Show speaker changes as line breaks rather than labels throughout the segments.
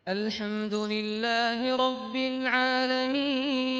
الحمد لله رب العالمين.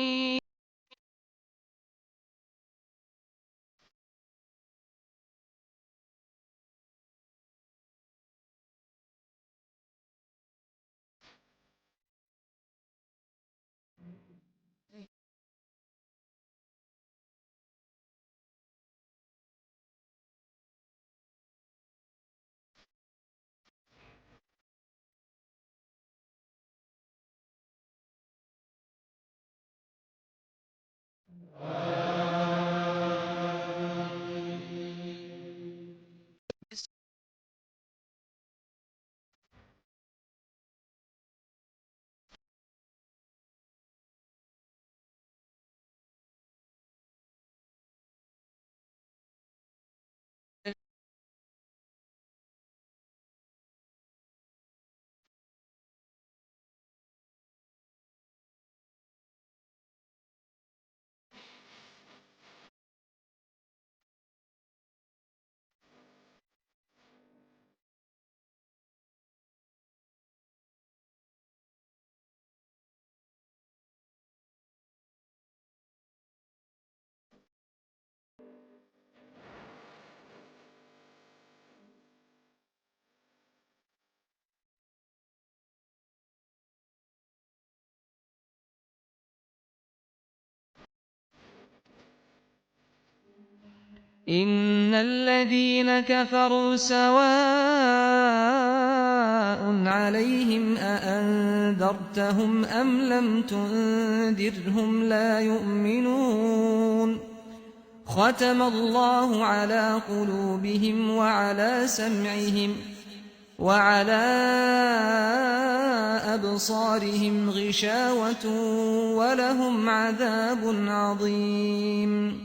إن الذين كفروا سواء عليهم أأنذرتهم أم لم تنذرهم لا يؤمنون. ختم الله على قلوبهم وعلى سمعهم وعلى أبصارهم غشاوة ولهم عذاب عظيم.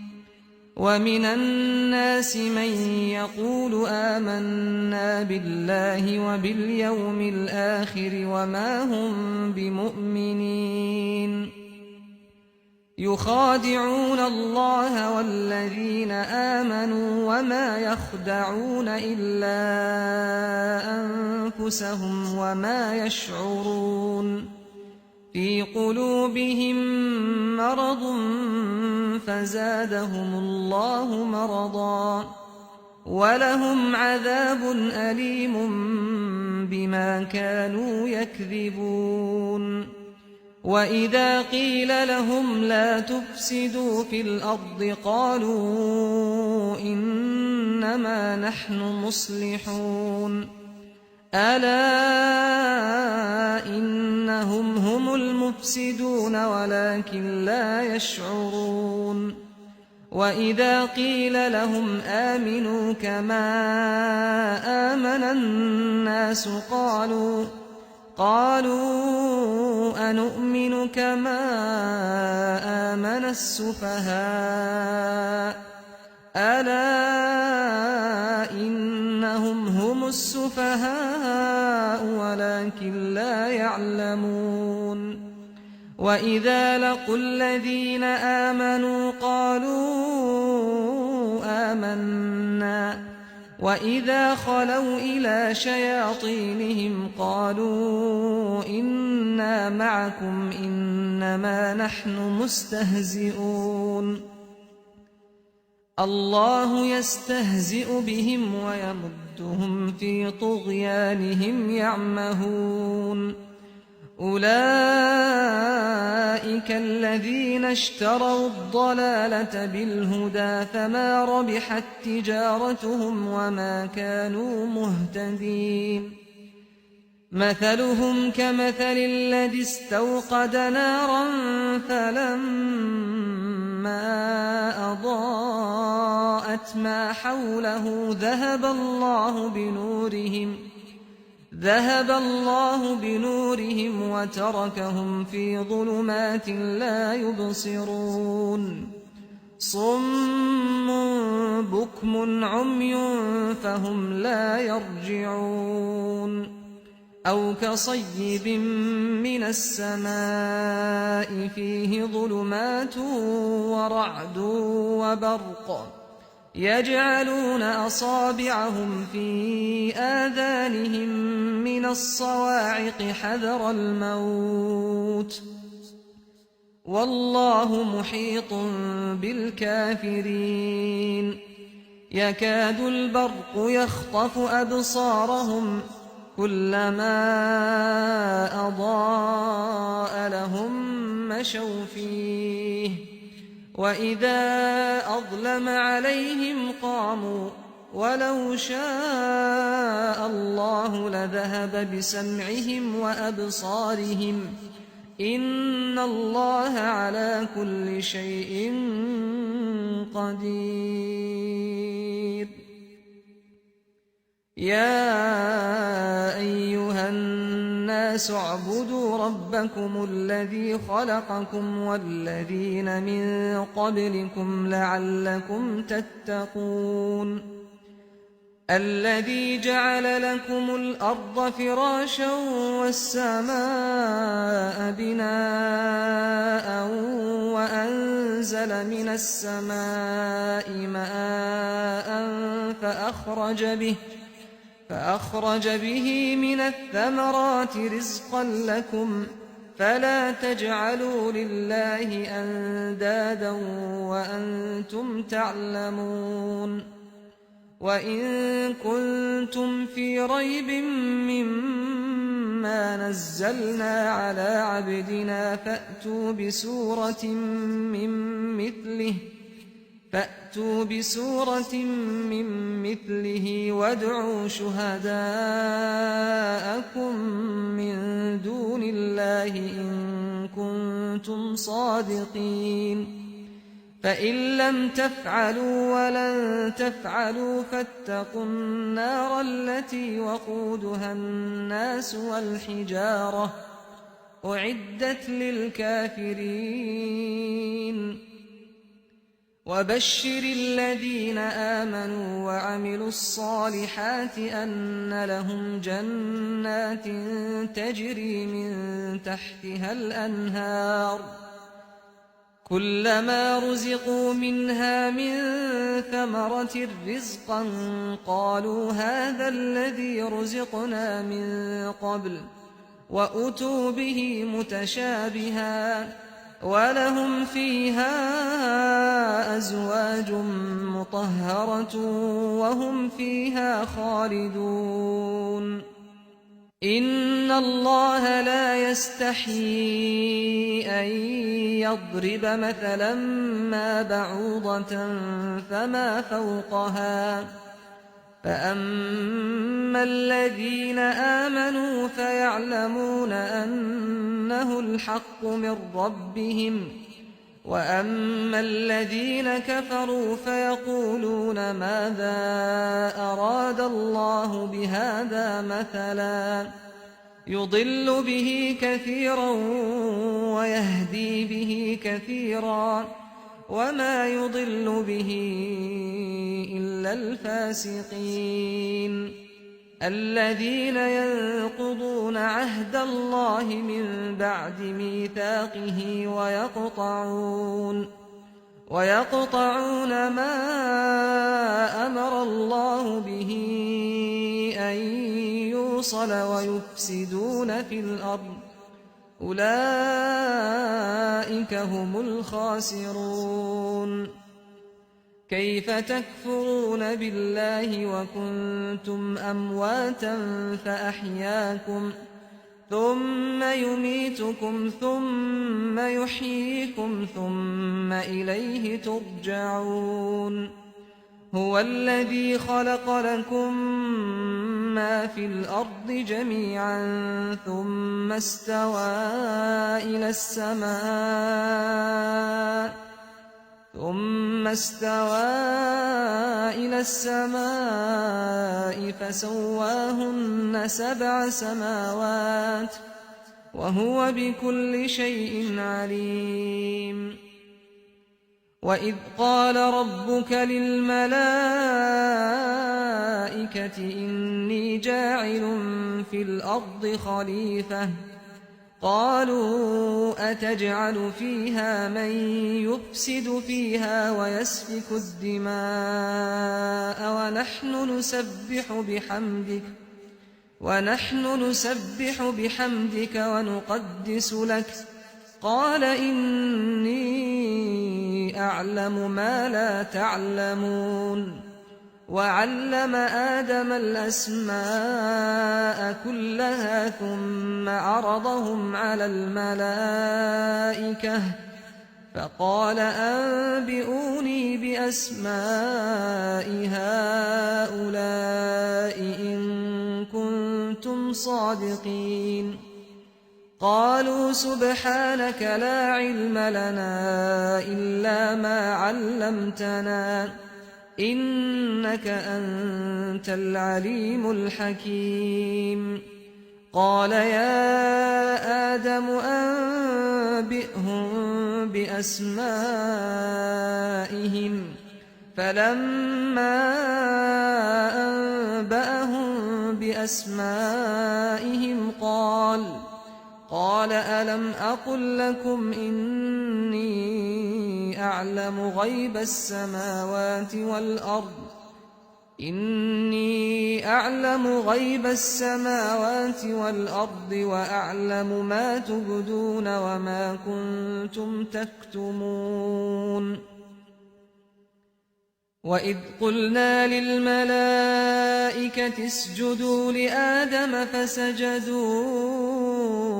ومن الناس من يقول آمنا بالله وباليوم الآخر وما هم بمؤمنين. يخادعون الله والذين آمنوا وما يخدعون إلا أنفسهم وما يشعرون. في قلوبهم مرض فزادهم الله مرضا ولهم عذاب أليم بما كانوا يكذبون. وإذا قيل لهم لا تفسدوا في الأرض قالوا إنما نحن مصلحون. ألا إنهم هم المفسدون ولكن لا يشعرون. وإذا قيل لهم آمنوا كما آمن الناس قالوا أنؤمن كما آمن السفهاء. ألا إنهم هم السفهاء ولكن لا يعلمون. وإذا لقوا الذين آمنوا قالوا آمنا وإذا خلوا إلى شياطينهم قالوا إنا معكم إنما نحن مستهزئون. الله يستهزئ بهم ويمدهم في طغيانهم يعمهون. أولئك الذين اشتروا الضلالة بالهدى فما ربحت تجارتهم وما كانوا مهتدين. مثلهم كمثل الذي استوقد نارا فلما أضاءت ما حوله ذهب الله بنورهم وتركهم في ظلمات لا يبصرون. صم بكم عمي فهم لا يرجعون. أو كصيب من السماء فيه ظلمات ورعد وبرق يجعلون أصابعهم في آذانهم من الصواعق حذر الموت والله محيط بالكافرين يكاد البرق يخطف أبصارهم كلما أضاء لهم مشوا فيه وإذا أظلم عليهم قاموا ولو شاء الله لذهب بسمعهم وأبصارهم إن الله على كل شيء قدير يا أيها الناس اعبدوا ربكم الذي خلقكم والذين من قبلكم لعلكم تتقون الذي جعل لكم الأرض فراشا والسماء بناء وأنزل من السماء ماء فأخرج به من الثمرات رزقا لكم فلا تجعلوا لله أندادا وأنتم تعلمون وإن كنتم في ريب مما نزلنا على عبدنا فأتوا بسورة من مثله وادعوا شهداءكم من دون الله إن كنتم صادقين فإن لم تفعلوا ولن تفعلوا فاتقوا النار التي وقودها الناس والحجارة أعدت للكافرين وبشر الذين آمنوا وعملوا الصالحات أن لهم جنات تجري من تحتها الأنهار كلما رزقوا منها من ثمرة رزقا قالوا هذا الذي رزقنا من قبل وأتوا به متشابها ولهم فيها أزواج مطهرة وهم فيها خالدون إن الله لا يستحيي أن يضرب مثلا ما بعوضة فما فوقها فأما الذين آمنوا فيعلمون أنه الحق من ربهم وأما الذين كفروا فيقولون ماذا أراد الله بهذا مثلا يضل به كثيرا ويهدي به كثيرا وما يضل به إلا الفاسقين الذين ينقضون عهد الله من بعد ميثاقه ويقطعون ما أمر الله به أن يوصل ويفسدون في الأرض أولئك هم الخاسرون كيف تكفرون بالله وكنتم أمواتا فأحياكم ثم يميتكم ثم يحييكم ثم إليه ترجعون هو الذي خلق لكم ما في الأرض جميعا ثم استوى إلى السماء فسواهن 7 سماوات وهو بكل شيء عليم وإذ قال ربك للملائكة إني جاعل في الأرض خليفة قالوا أتجعل فيها من يفسد فيها ويسفك الدماء ونحن نسبح بحمدك ونقدس لك قال إني أعلم ما لا تعلمون وعلم آدم الأسماء كلها ثم عرضهم على الملائكة فقال أنبئوني بأسماء هؤلاء إن كنتم صادقين قالوا سبحانك لا علم لنا إلا ما علمتنا إنك أنت العليم الحكيم قال يا آدم أنبئهم بأسمائهم فلما أنبأهم بأسمائهم قال ألم أقل لكم إني أعلم غيب السماوات والأرض وأعلم ما تبدون وما كنتم تكتمون وإذ قلنا للملائكة اسجدوا لآدم فسجدوا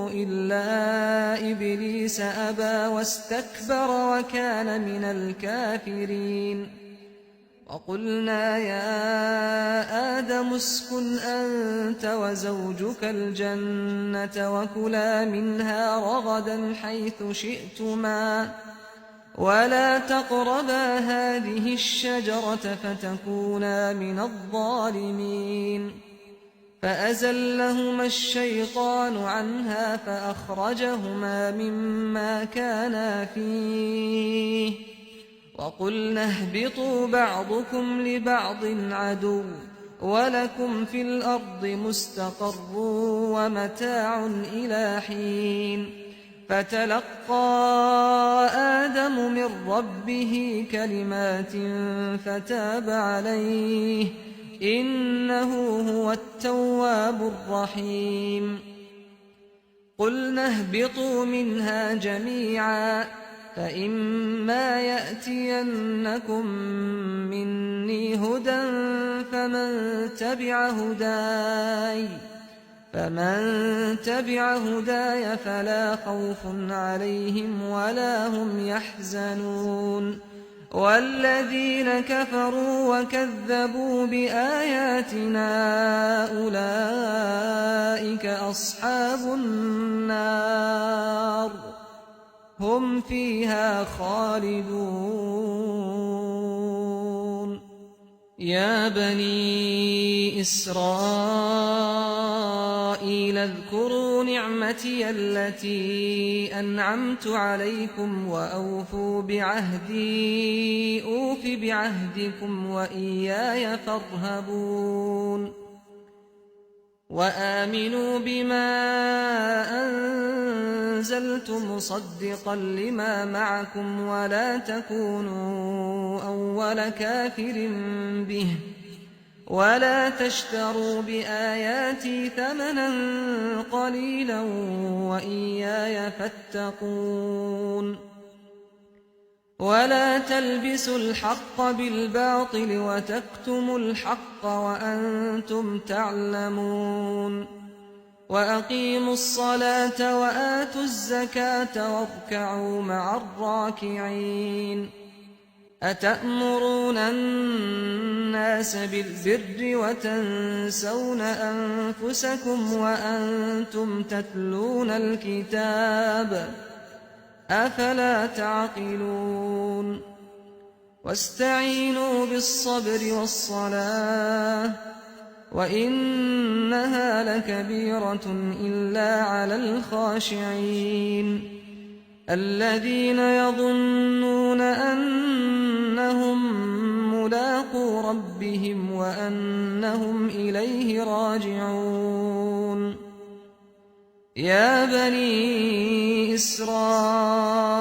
إلا إبليس أبى واستكبر وكان من الكافرين وقلنا يا آدم اسكن أنت وزوجك الجنة وكلا منها رغدا حيث شئتما ولا تقربا هذه الشجرة فتكونا من الظالمين فأزلهما الشيطان عنها فأخرجهما مما كانا فيه وقلنا اهبطوا بعضكم لبعض عدو ولكم في الأرض مستقر ومتاع إلى حين فتلقى آدم من ربه كلمات فتاب عليه إنه هو التواب الرحيم قلنا اهبطوا منها جميعا فإما يأتينكم مني هدى فمن تبع هداي فلا خوف عليهم ولا هم يحزنون والذين كفروا وكذبوا بآياتنا أولئك أصحاب النار هم فيها خالدون يا بني إسرائيل اذكروا نعمتي التي أنعمت عليكم وأوفوا بعهدي أوف بعهدكم وإياي فارهبون وآمنوا بما أنزلت مصدقا لما معكم ولا تكونوا أول كافر به ولا تشتروا بآياتي ثمنا قليلا وإياي فاتقون ولا تلبسوا الحق بالباطل وتكتموا الحق وأنتم تعلمون وأقيموا الصلاة وآتوا الزكاة واركعوا مع الراكعين أتأمرون الناس بالبر وتنسون أنفسكم وأنتم تتلون الكتاب أفلا تعقلون واستعينوا بالصبر والصلاة وإنها لكبيرة إلا على الخاشعين الذين يظنون أنهم ملاقو ربهم وأنهم إليه راجعون يا بني إسرائيل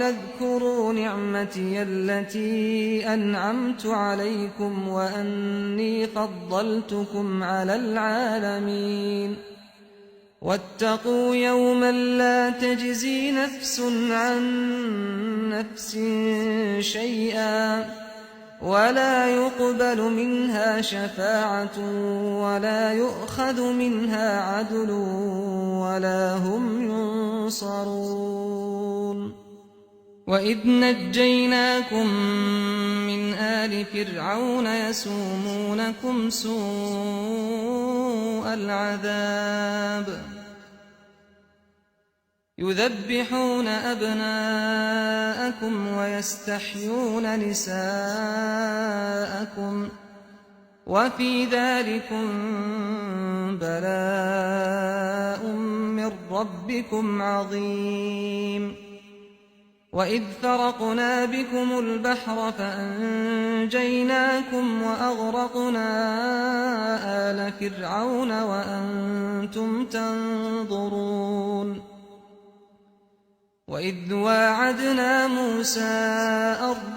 اذكروا نعمتي التي أنعمت عليكم وأني فضلتكم على العالمين واتقوا يوما لا تجزي نفس عن نفس شيئا ولا يقبل منها شفاعة ولا يؤخذ منها عدل ولا هم ينصرون وإذ نجيناكم من آل فرعون يسومونكم سوء العذاب يذبحون أبناءكم ويستحيون نساءكم وفي ذلكم بلاء من ربكم عظيم وإذ فرقنا بكم البحر فأنجيناكم وأغرقنا آل فرعون وأنتم تنظرون وإذ واعدنا موسى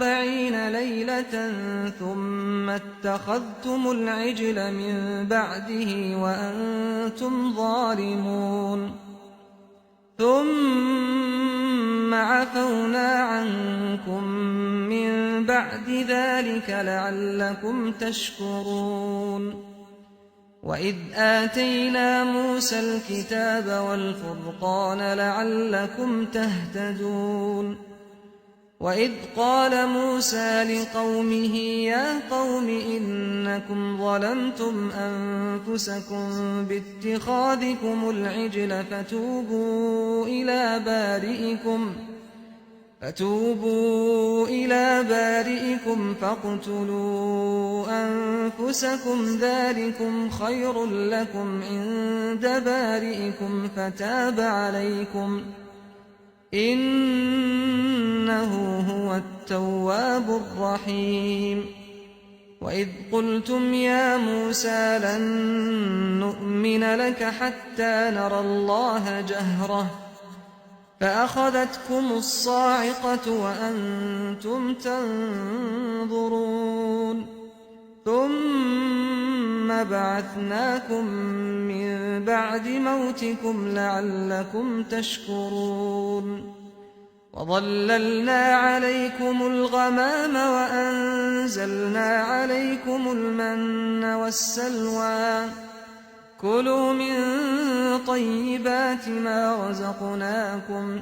40 ليلة ثم اتخذتم العجل من بعده وأنتم ظالمون ثم عفونا عنكم من بعد ذلك لعلكم تشكرون وإذ آتينا موسى الكتاب والفرقان لعلكم تهتدون وإذ قال موسى لقومه يا قوم إنكم ظلمتم أنفسكم باتخاذكم العجل فتوبوا إلى بارئكم فاقتلوا أنفسكم ذلكم خير لكم عند بارئكم فتاب عليكم إنه هو التواب الرحيم وإذ قلتم يا موسى لن نؤمن لك حتى نرى الله جهرة فأخذتكم الصاعقة وأنتم تنظرون ثم بعثناكم من بعد موتكم لعلكم تشكرون وظللنا عليكم الغمام وأنزلنا عليكم المن والسلوى كلوا من طيبات ما رزقناكم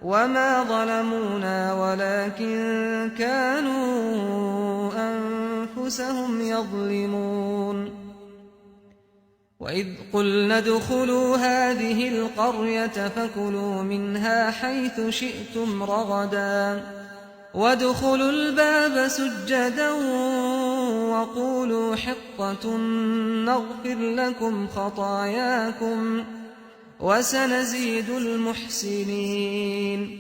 وما ظلمونا ولكن كانوا أنفسهم يظلمون وإذ قلنا ادخلوا هذه القرية فكلوا منها حيث شئتم رغدا وادخلوا الباب سجدا وقولوا حطة نغفر لكم خطاياكم وسنزيد المحسنين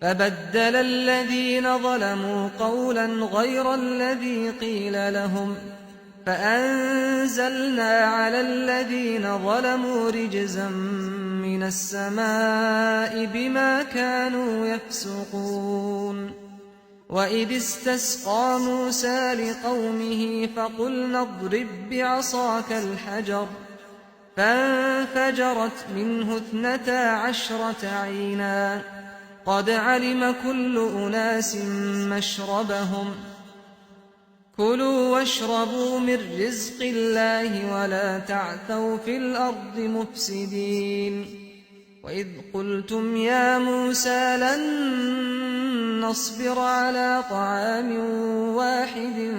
فبدل الذين ظلموا قولا غير الذي قيل لهم فأنزلنا على الذين ظلموا رجزا من السماء بما كانوا يفسقون وإذ استسقى موسى لقومه فقلنا اضرب بعصاك الحجر فانفجرت منه 12 عينا قد علم كل أناس مشربهم كلوا واشربوا من رزق الله ولا تعثوا في الأرض مفسدين وإذ قلتم يا موسى لن نصبر على طعام واحد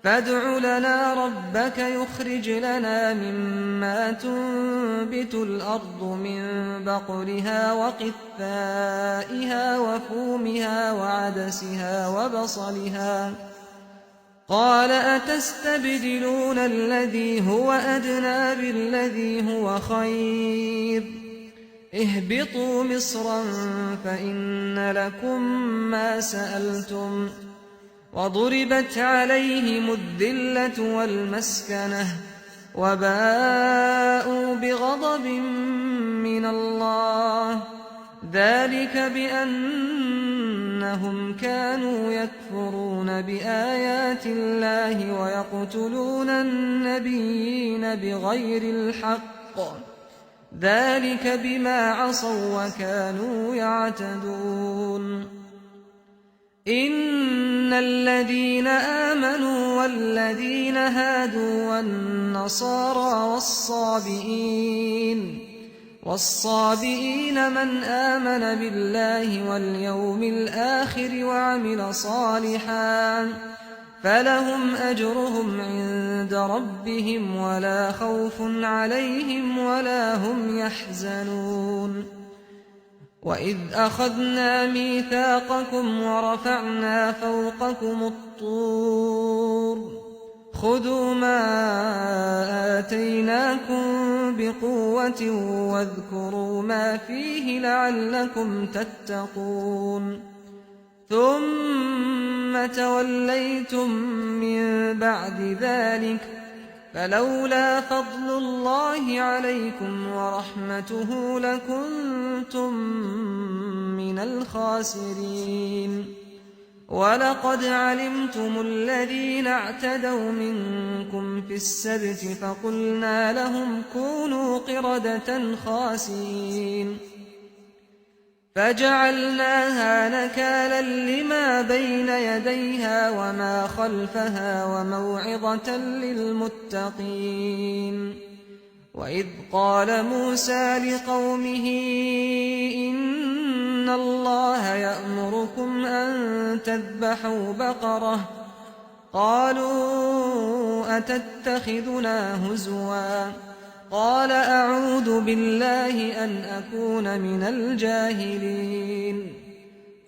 فادع لنا ربك يخرج لنا مما تنبت الأرض من بقلها وقثائها وفومها وعدسها وبصلها قال أتستبدلون الذي هو أدنى بالذي هو خير اهبطوا مصرا فإن لكم ما سألتم وضربت عليهم الذلة والمسكنة وباءوا بغضب من الله ذلك بأنهم كانوا يكفرون بآيات الله ويقتلون النبيين بغير الحق ذلك بما عصوا وكانوا يعتدون إن الذين آمنوا والذين هادوا والنصارى والصابئين من آمن بالله واليوم الآخر وعمل صالحا فلهم أجرهم عند ربهم ولا خوف عليهم ولا هم يحزنون وإذ أخذنا ميثاقكم ورفعنا فوقكم الطور خذوا ما آتيناكم بقوة واذكروا ما فيه لعلكم تتقون ثم توليتم من بعد ذلك فلولا فضل الله عليكم ورحمته لكنتم من الخاسرين ولقد علمتم الذين اعتدوا منكم في السبت فقلنا لهم كونوا قردة خاسئين فجعلناها نكالا لما بين يديها وما خلفها وموعظة للمتقين وإذ قال موسى لقومه إن الله يأمركم أن تذبحوا بقرة قالوا أتتخذنا هزوا قال أعوذ بالله أن أكون من الجاهلين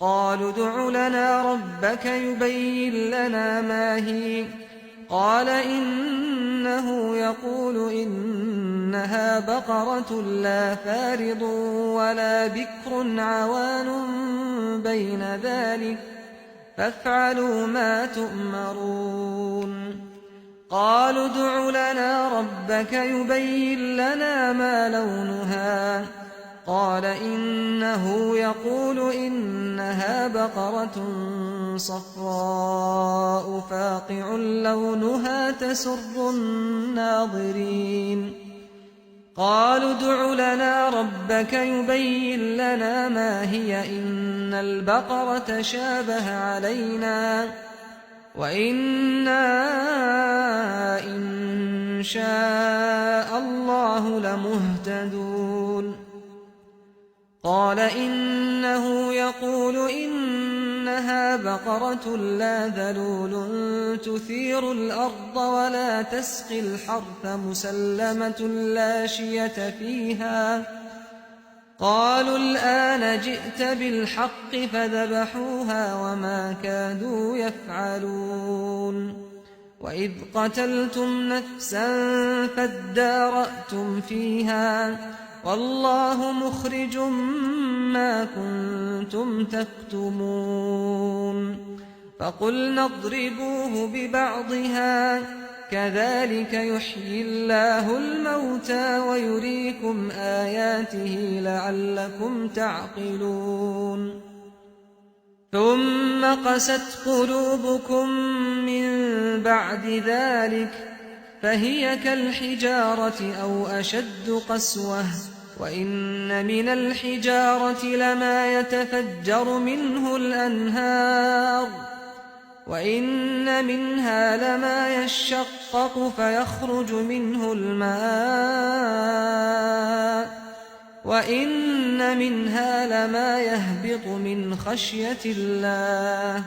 قالوا ادع لنا ربك يبين لنا ما هي قال إنه يقول إنها بقرة لا فارض ولا بكر عوان بين ذلك فافعلوا ما تؤمرون قالوا ادع لنا ربك يبين لنا ما لونها قال إنه يقول إنها بقرة صفراء فاقع لونها تسر الناظرين قالوا ادع لنا ربك يبين لنا ما هي إن البقرة شابه علينا وإنا إن شاء الله لمهتدون قال إنه يقول إنها بقرة لا ذلول تثير الأرض ولا تسقي الحرث مسلمة لا شية فيها قالوا الآن جئت بالحق فذبحوها وما كادوا يفعلون وإذ قتلتم نفسا فادارأتم فيها والله مخرج ما كنتم تكتمون فقلنا اضربوه ببعضها كذلك يحيي الله الموتى ويريكم آياته لعلكم تعقلون ثم قست قلوبكم من بعد ذلك فهي كالحجارة أو أشد قسوة وإن من الحجارة لما يتفجر منه الأنهار وإن منها لما يشقق فيخرج منه الماء وإن منها لما يهبط من خشية الله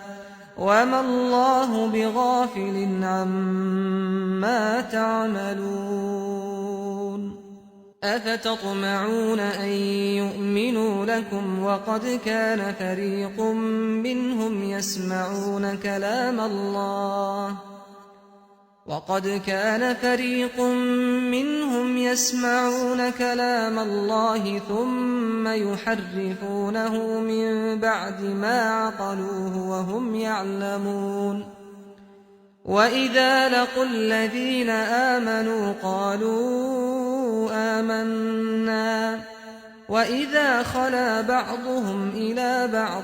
وما الله بغافل عما تعملون أفتطمعون أن يؤمنوا لكم وقد كان فريق منهم يسمعون كلام الله ثم يحرفونه من بعد ما عقلوه وهم يعلمون وإذا لقوا الذين آمنوا قالوا آمنا وإذا خلا بعضهم إلى بعض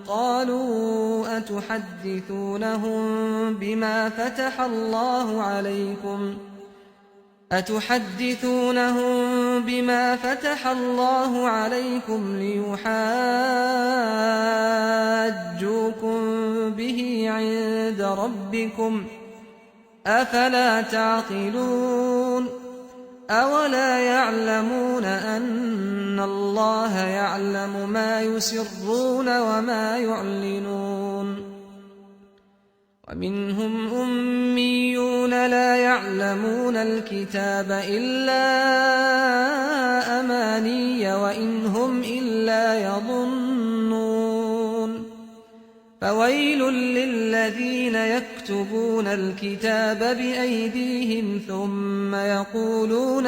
قالوا أتحدثونهم بما فتح الله عليكم ليحاجوكم به عند ربكم أفلا تعقلون أولا يعلمون أن الله يعلم ما يسرون وما يعلنون ومنهم أميون لا يعلمون الكتاب إلا أماني وإن هم إلا يظنون فويل للذين يكتبون الكتاب بأيديهم ثم يقولون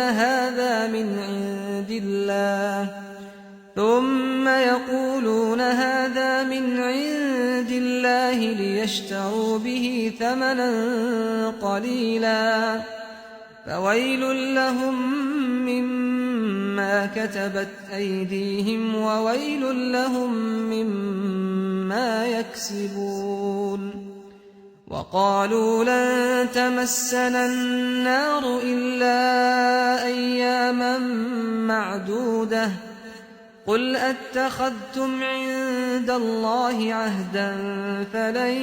هذا من عند الله ليشتروا به ثمنا قليلا فويل لهم مما كتبت أيديهم وويل لهم مما يكسبون وقالوا لن تمسنا النار إلا أياما معدودة قل أتخذتم عند الله عهدا فلن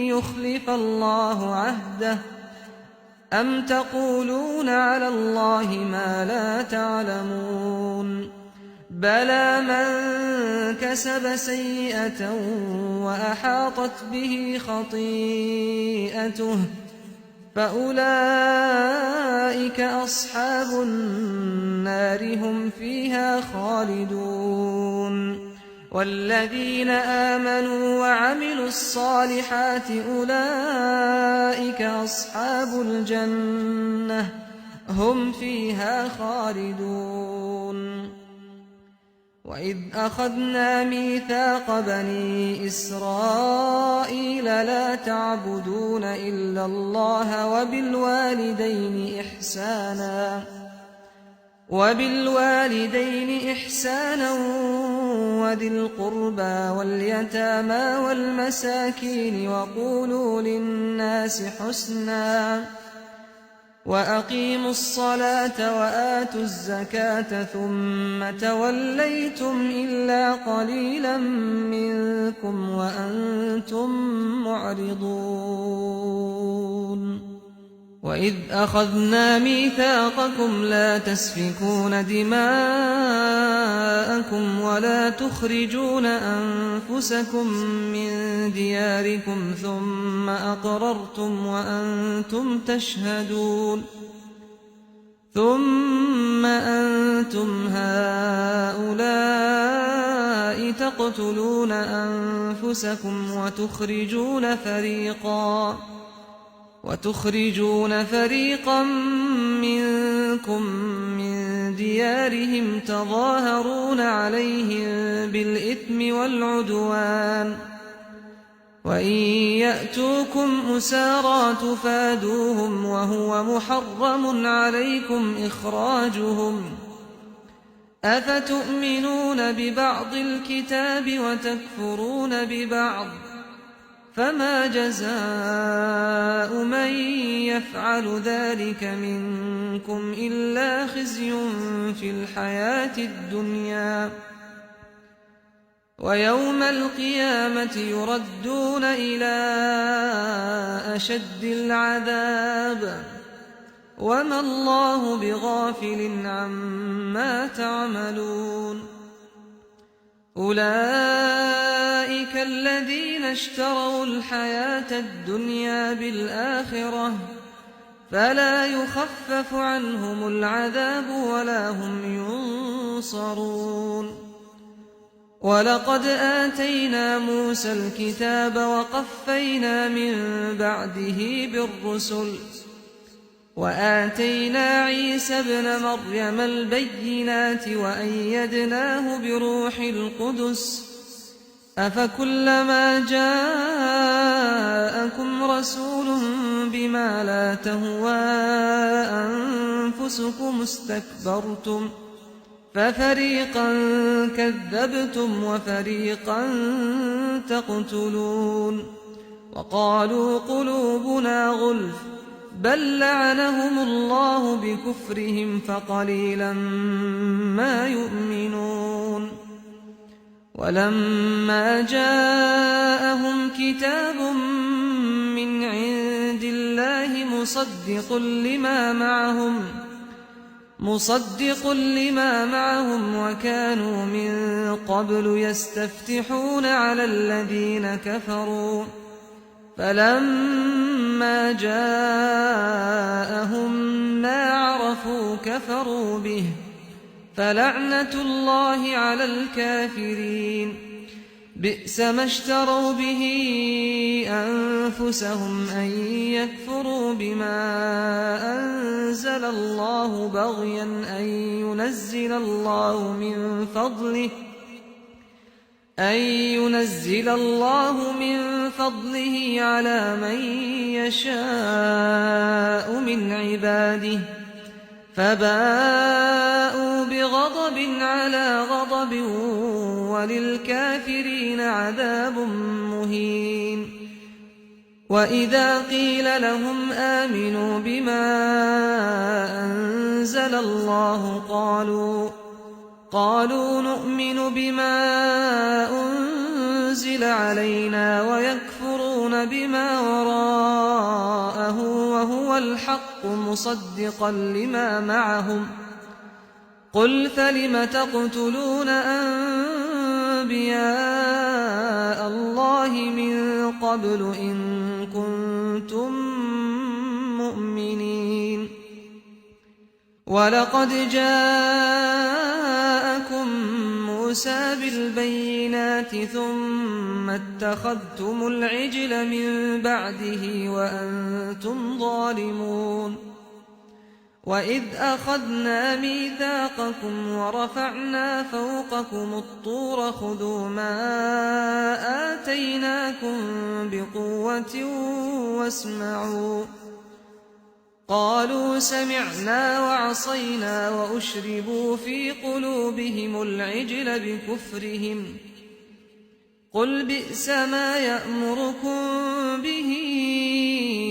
يخلف الله عهده أم تقولون على الله ما لا تعلمون بلى من كسب سيئة وأحاطت به خطيئته فأولئك أصحاب النار هم فيها خالدون والذين آمنوا وعملوا الصالحات أولئك أصحاب الجنة هم فيها خالدون وإذ أخذنا ميثاق بني إسرائيل لا تعبدون إلا الله وبالوالدين إحسانا وذي القربى واليتامى والمساكين وقولوا للناس حسنا وأقيموا الصلاة وآتوا الزكاة ثم توليتم إلا قليلا منكم وأنتم معرضون وإذ أخذنا ميثاقكم لا تسفكون دماءكم ولا تخرجون أنفسكم من دياركم ثم أقررتم وأنتم تشهدون ثم أنتم هؤلاء تقتلون أنفسكم وتخرجون فريقا منكم من ديارهم تظاهرون عليهم بالإثم والعدوان وإن يأتوكم أسارى تفادوهم وهو محرم عليكم إخراجهم أفتؤمنون ببعض الكتاب وتكفرون ببعض فما جزاء من يفعل ذلك منكم إلا خزي في الحياة الدنيا ويوم القيامة يردون إلى أشد العذاب وما الله بغافل عما تعملون أولئك الذين اشتروا الحياة الدنيا بالآخرة فلا يخفف عنهم العذاب ولا هم ينصرون ولقد آتينا موسى الكتاب وقفينا من بعده بالرسل وآتينا عيسى ابن مريم البينات وأيدناه بروح القدس أفكلما جاءكم رسول تهوى أنفسكم استكبرتم ففريقا كذبتم وفريقا تقتلون وقالوا قلوبنا غلف بل لعنهم الله بكفرهم فقليلا ما يؤمنون ولما جاءهم كتاب من عند الله مصدق لما معهم وكانوا من قبل يستفتحون على الذين كفروا فلما جاءهم ما عرفوا كفروا به فلعنة الله على الكافرين بئس ما اشتروا به أنفسهم أن يكفروا بما أنزل الله بغيا أن ينزل الله من فضله على من يشاء من عباده فباءوا بغضب على غضب وللكافرين عذاب مهين وإذا قيل لهم آمنوا بما أنزل الله قالوا نؤمن بما أنزل علينا ويكفرون بما وراءه وهو الحق مصدقا لما معهم قل فلم تقتلون أنبياء الله من قبل إن كنتم مؤمنين ولقد جاءكم موسى بالبينات ثم اتخذتم العجل من بعده وأنتم ظالمون وإذ أخذنا ميثاقكم ورفعنا فوقكم الطور خذوا ما آتيناكم بقوة واسمعوا قالوا سمعنا وعصينا وأشربوا في قلوبهم العجل بكفرهم قل بئس ما يأمركم به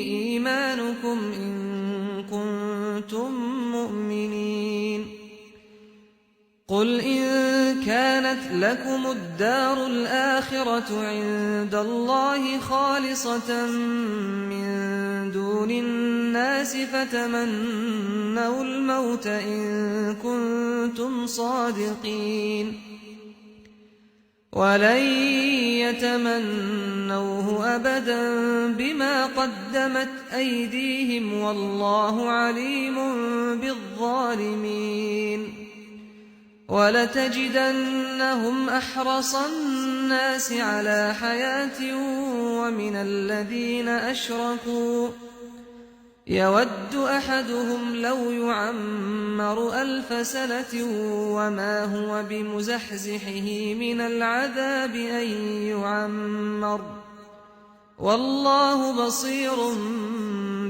إيمانكم إن كنتم مؤمنين قل إن كانت لكم الدار الآخرة عند الله خالصة من دون الناس فتمنوا الموت إن كنتم صادقين ولن يتمنوه أبدا بما قدمت أيديهم والله عليم بالظالمين ولتجدنهم أحرص الناس على حياة ومن الذين أشركوا يود أحدهم لو يعمر 1000 سنة وما هو بمزحزحه من العذاب أن يعمر والله بصير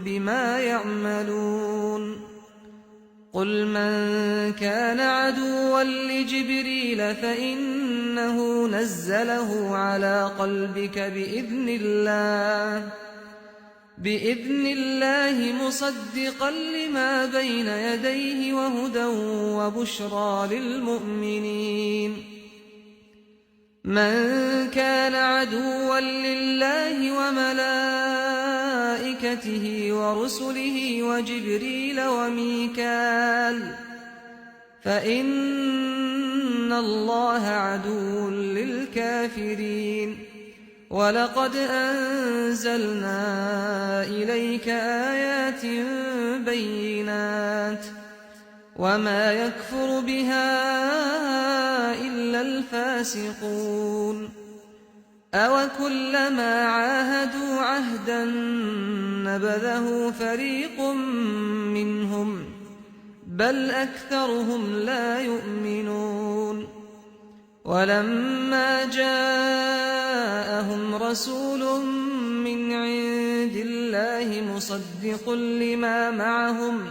بما يعملون قل من كان عدوا لجبريل فإنه نزله على قلبك بإذن الله مصدقا لما بين يديه وهدى وبشرى للمؤمنين من كان عدوا لله وملائكته ورسله وجبريل وميكال فإن الله عدو للكافرين ولقد أنزلنا إليك آيات بينات وما يكفر بها إلا الفاسقون أوكلما عاهدوا عهدا نبذه فريق منهم بل أكثرهم لا يؤمنون ولما جاءهم رسول من عند الله الله مصدق لما معهم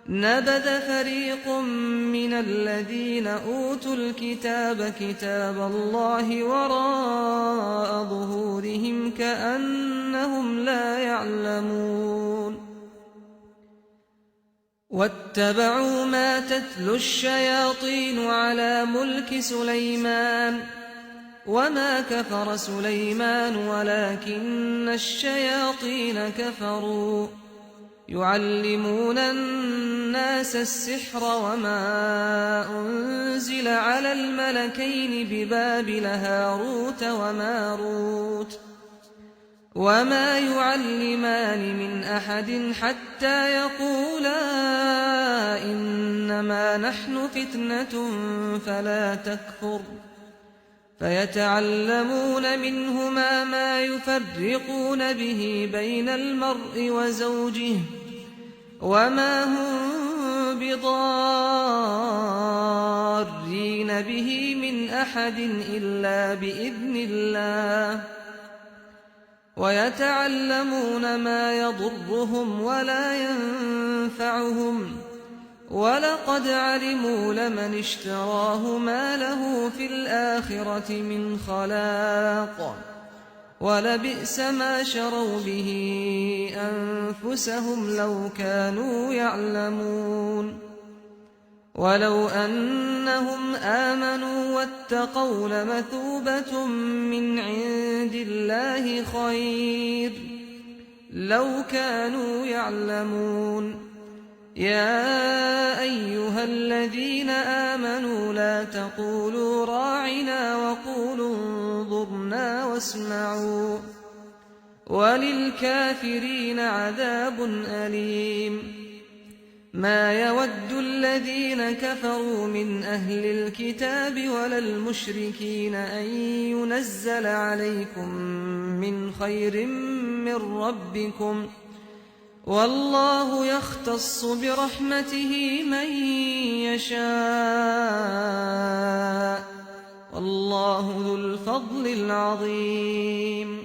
نبذ فريق من الذين أوتوا الكتاب كتاب الله وراء ظهورهم كأنهم لا يعلمون واتبعوا ما تتلو الشياطين على ملك سليمان وما كفر سليمان ولكن الشياطين كفروا يعلمون الناس السحر وما أنزل على الملكين ببابل هاروت وماروت وما يعلمان من أحد حتى يقولا إنما نحن فتنة فلا تكفر فيتعلمون منهما ما يفرقون به بين المرء وزوجه وما هم بضارين به من أحد إلا بإذن الله ويتعلمون ما يضرهم ولا ينفعهم ولقد علموا لمن اشتراه ما له في الآخرة من خلاق ولبئس ما شروا به أنفسهم لو كانوا يعلمون ولو أنهم آمنوا واتقوا لمثوبة من عند الله خير لو كانوا يعلمون يا أيها الذين آمنوا لا تقولوا راعنا وقولوا انظرنا واسمعوا وللكافرين عذاب أليم ما يود الذين كفروا من أهل الكتاب ولا المشركين أن ينزل عليكم من خير من ربكم والله يختص برحمته من يشاء والله ذو الفضل العظيم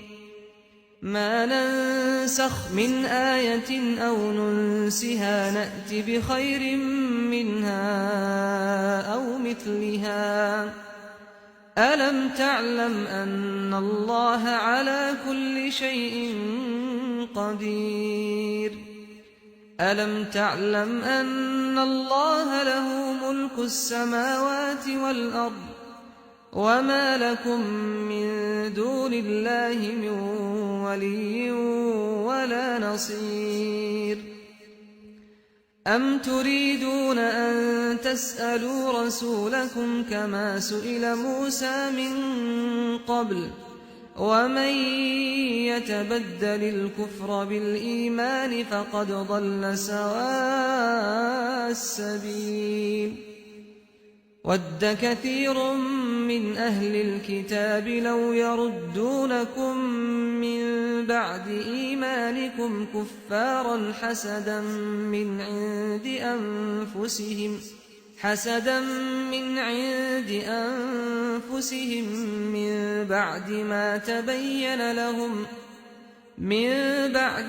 ما ننسخ من آية أو ننسها نأت بخير منها أو مثلها ألم تعلم أن الله على كل شيء قدير ألم تعلم أن الله له ملك السماوات والأرض وما لكم من دون الله من ولي ولا نصير أم تريدون أن تسألوا رسولكم كما سئل موسى من قبل ومن يتبدل الكفر بالإيمان فقد ضل سواء السبيل ود كثير من أهل الكتاب لو يردونكم من بعد إيمانكم كفارا حسدا من عند أنفسهم من بعد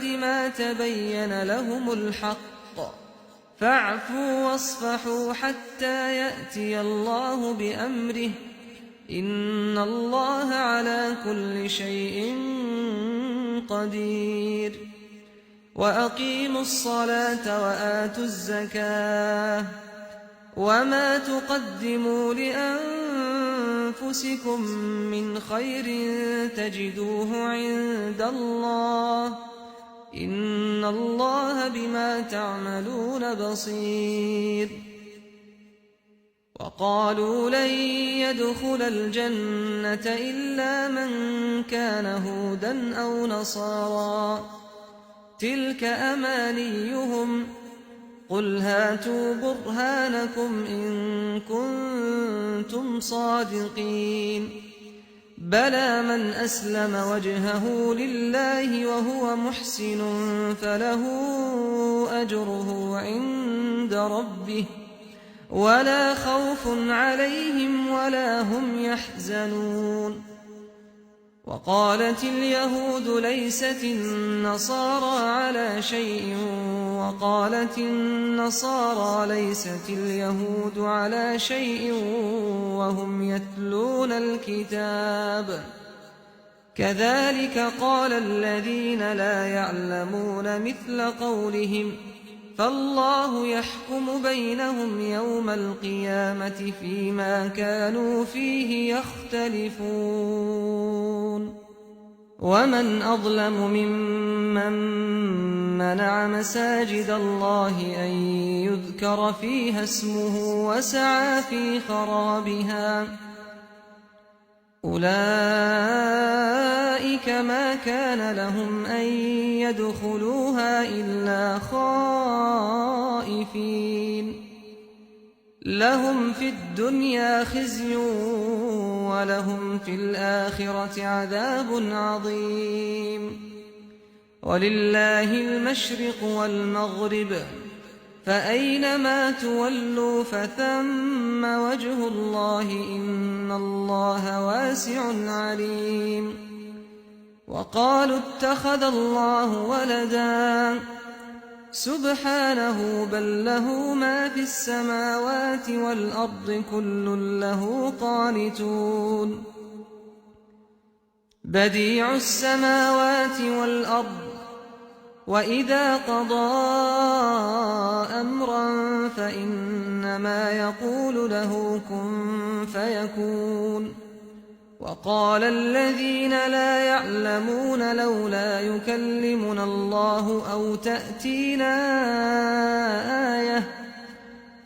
ما تبين لهم الحق فاعفوا واصفحوا حتى يأتي الله بأمره إن الله على كل شيء قدير وأقيموا الصلاة وآتوا الزكاة وما تقدموا لأنفسكم من خير تجدوه عند الله إن الله بما تعملون بصير وقالوا لن يدخل الجنة إلا من كان هودا أو نصارى تلك أمانيهم قل هاتوا برهانكم إن كنتم صادقين بلى من أسلم وجهه لله وهو محسن فله أجره عند ربه ولا خوف عليهم ولا هم يحزنون وقالت اليهود ليست النصارى على شيء وقالت النصارى ليست اليهود على شيء وهم يتلون الكتاب كذلك قال الذين لا يعلمون مثل قولهم فالله يحكم بينهم يوم القيامة فيما كانوا فيه يختلفون ومن أظلم ممن منع مساجد الله أن يذكر فيها اسمه وسعى في خرابها أولئك ما كان لهم أن يدخلوها إلا خائفين لهم في الدنيا خزي ولهم في الآخرة عذاب عظيم ولله المشرق والمغرب فأينما تولوا فثم وجه الله إن الله واسع عليم وقالوا اتخذ الله ولدا سبحانه بل له ما في السماوات والأرض كل له قانتون بديع السماوات والأرض وإذا قضى أمرا فإنما يقول له كن فيكون وقال الذين لا يعلمون لولا يكلمنا الله أو تأتينا آية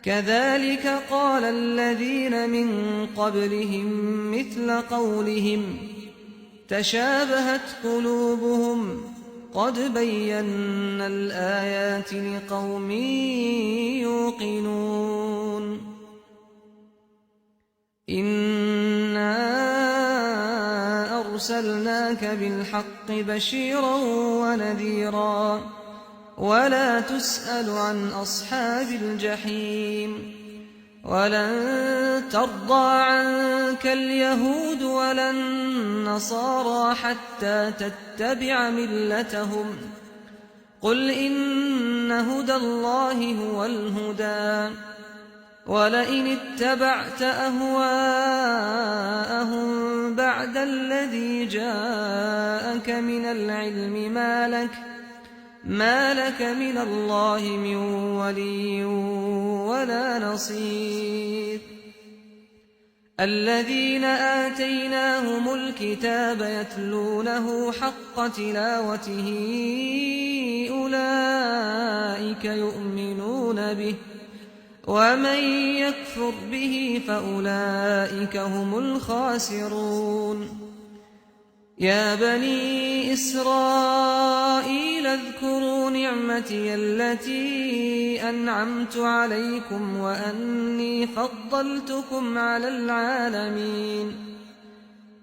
كذلك قال الذين من قبلهم مثل قولهم تشابهت قلوبهم قد بينا الآيات لقوم يوقنون إنا أرسلناك بالحق بشيرا ونذيرا ولا تسأل عن أصحاب الجحيم ولن ترضى عنك اليهود ولا النصارى حتى تتبع ملتهم قل إن هدى الله هو الهدى ولئن اتبعت أهواءهم بعد الذي جاءك من العلم ما لك من الله من ولي ولا نصير الذين آتيناهم الكتاب يتلونه حق تلاوته أولئك يؤمنون به ومن يكفر به فأولئك هم الخاسرون يا بني إسرائيل اذكروا نعمتي التي أنعمت عليكم وأني فضلتكم على العالمين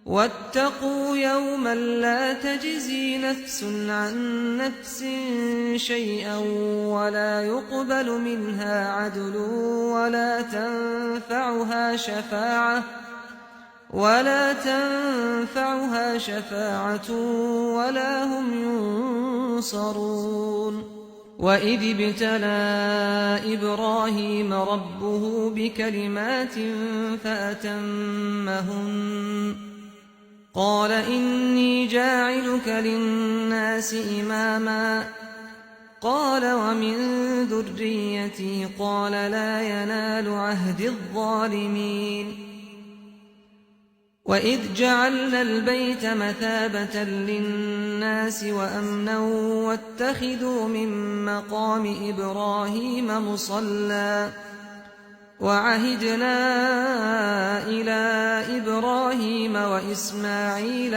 واتقوا يوما لا تجزي نفس عن نفس شيئا ولا يقبل منها عدل ولا تنفعها شفاعة ولا هم ينصرون وإذ ابتلى إبراهيم ربه بكلمات فأتمهن قال إني جاعلك للناس إماما قال ومن ذريتي قال لا ينال عهد الظالمين وإذ جعلنا البيت مثابة للناس وأمنا واتخذوا من مقام إبراهيم مصلى وعهدنا إلى إبراهيم وإسماعيل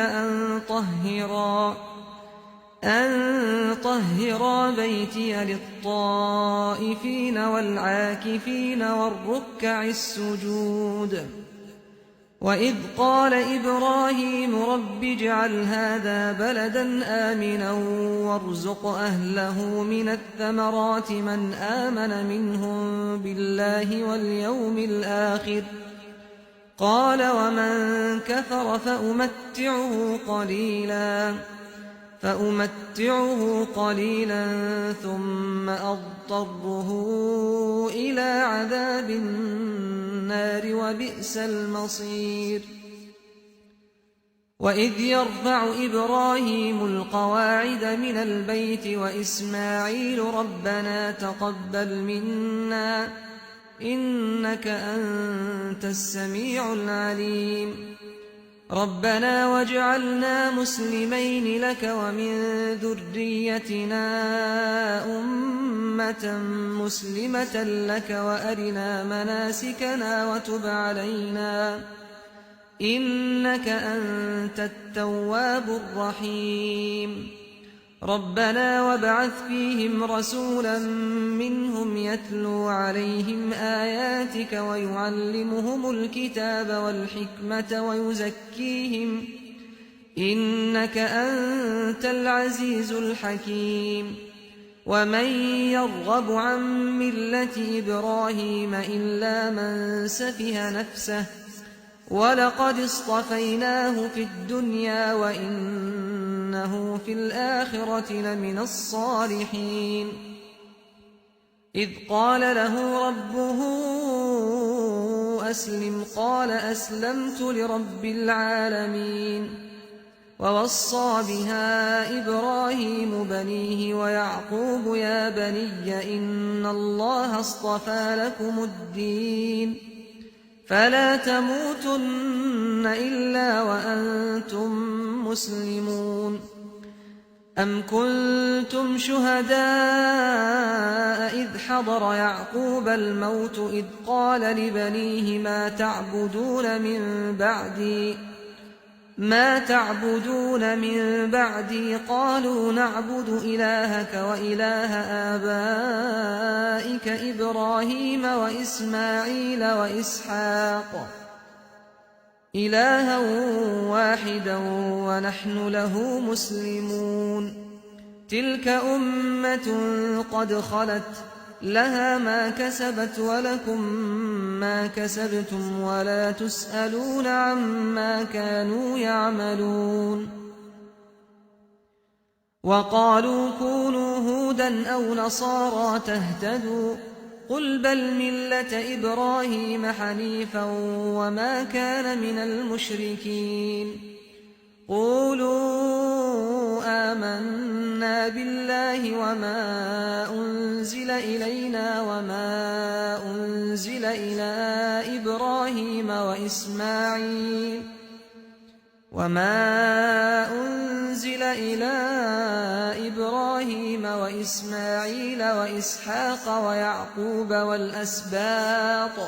أن طهرا بيتي للطائفين والعاكفين والركع السجود وإذ قال إبراهيم رب اجعل هذا بلدا آمنا وارزق أهله من الثمرات من آمن منهم بالله واليوم الآخر قال ومن كفر فأمتعه قليلا ثم أضطره إلى عذاب النار وبئس المصير وإذ يرفع إبراهيم القواعد من البيت وإسماعيل ربنا تقبل منا إنك أنت السميع العليم ربنا واجعلنا مسلمين لك ومن ذريتنا أمة مسلمة لك وأرنا مناسكنا وتب علينا إنك أنت التواب الرحيم ربنا وابعث فيهم رسولا منهم يتلو عليهم آياتك ويعلمهم الكتاب والحكمة ويزكيهم إنك أنت العزيز الحكيم ومن يرغب عن ملة إبراهيم إلا من سفه نفسه ولقد اصطفيناه في الدنيا وإنه في الآخرة لمن الصالحين إذ قال له ربه أسلم قال أسلمت لرب العالمين ووصى بها إبراهيم بنيه ويعقوب يا بني إن الله اصطفى لكم الدين فلا تموتن إلا وأنتم مسلمون أم كنتم شهداء إذ حضر يعقوب الموت إذ قال لبنيه ما تعبدون من بعدي قالوا نعبد إلهك وإله آبائك إبراهيم وإسماعيل وإسحاق إلها واحدا ونحن له مسلمون تلك أمة قد خلت لها ما كسبت ولكم ما كسبتم ولا تسألون عما كانوا يعملون وقالوا كونوا هودا أو نصارى تهتدوا قل بل ملة إبراهيم حنيفا وما كان من المشركين قولوا آمنا بالله وما أنزل إلينا وما أنزل إلى إبراهيم وإسماعيل وإسحاق ويعقوب والأسباط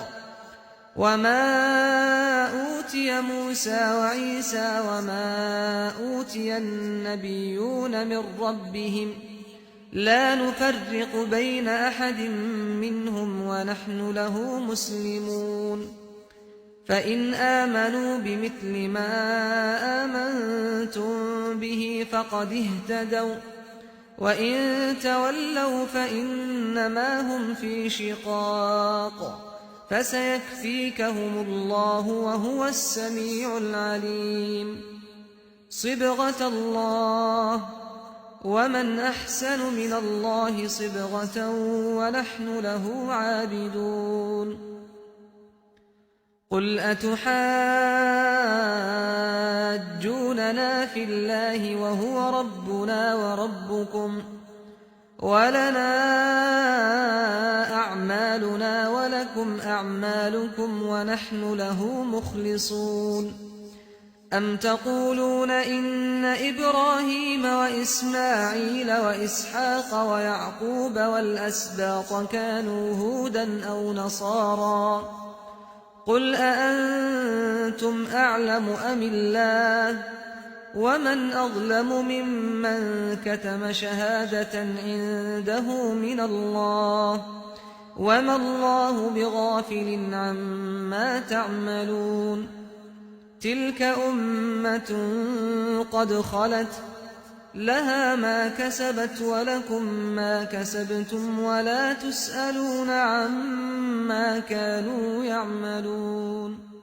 وما أوتي موسى وعيسى وما أوتي النبيون من ربهم لا نفرق بين أحد منهم ونحن له مسلمون فإن آمنوا بمثل ما آمنتم به فقد اهتدوا وإن تولوا فإنما هم في شقاق فسيكفيكهم الله وهو السميع العليم صبغة الله ومن أحسن من الله صبغة ونحن له عابدون قل أتحاجوننا في الله وهو ربنا وربكم ولنا أعمالنا ولكم أعمالكم ونحن له مخلصون أم تقولون إن إبراهيم وإسماعيل وإسحاق ويعقوب والأسباط كانوا هودا أو نصارى قل أأنتم أعلم أم الله ومن أظلم ممن كتم شهادة عنده من الله وما الله بغافل عما تعملون تلك أمة قد خلت لها ما كسبت ولكم ما كسبتم ولا تسألون عما كانوا يعملون